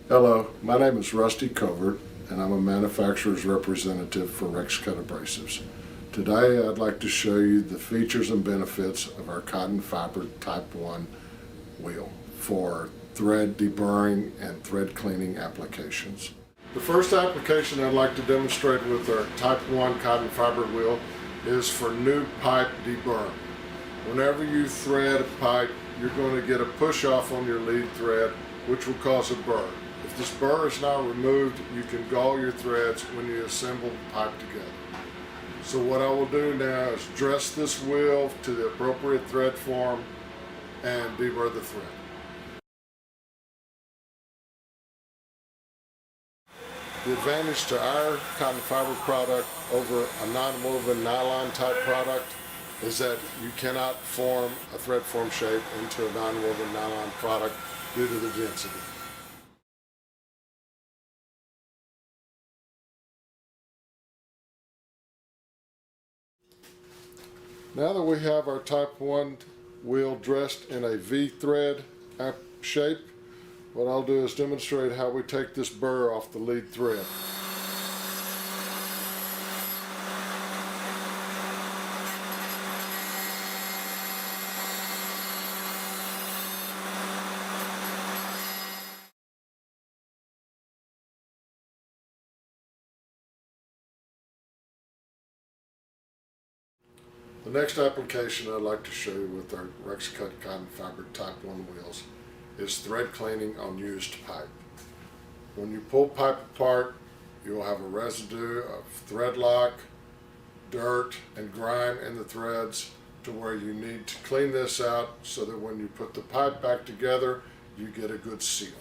Hello, my name is Rusty Covert and I'm a manufacturer's representative for Rexcut Abrasives. Today I'd like to show you the features and benefits of our cotton fiber Type 1 wheel for thread deburring and thread cleaning applications. The first application I'd like to demonstrate with our Type 1 cotton fiber wheel is for new pipe deburring. Whenever you thread a pipe, you're going to get a push off on your lead thread, which will cause a burr. If this burr is not removed, you can gall your threads when you assemble the pipe together. So what I will do now is dress this wheel to the appropriate thread form and deburr the thread. The advantage to our cotton fiber product over a non-woven nylon type product is that you cannot form a thread form shape into a non-woven nylon product due to the density. Now that we have our Type 1 wheel dressed in a V-thread shape, what I'll do is demonstrate how we take this burr off the lead thread. The next application I'd like to show you with our Rexcut cotton fiber Type 1 wheels is thread cleaning on used pipe. When you pull pipe apart, you will have a residue of thread lock, dirt, and grime in the threads to where you need to clean this out so that when you put the pipe back together, you get a good seal.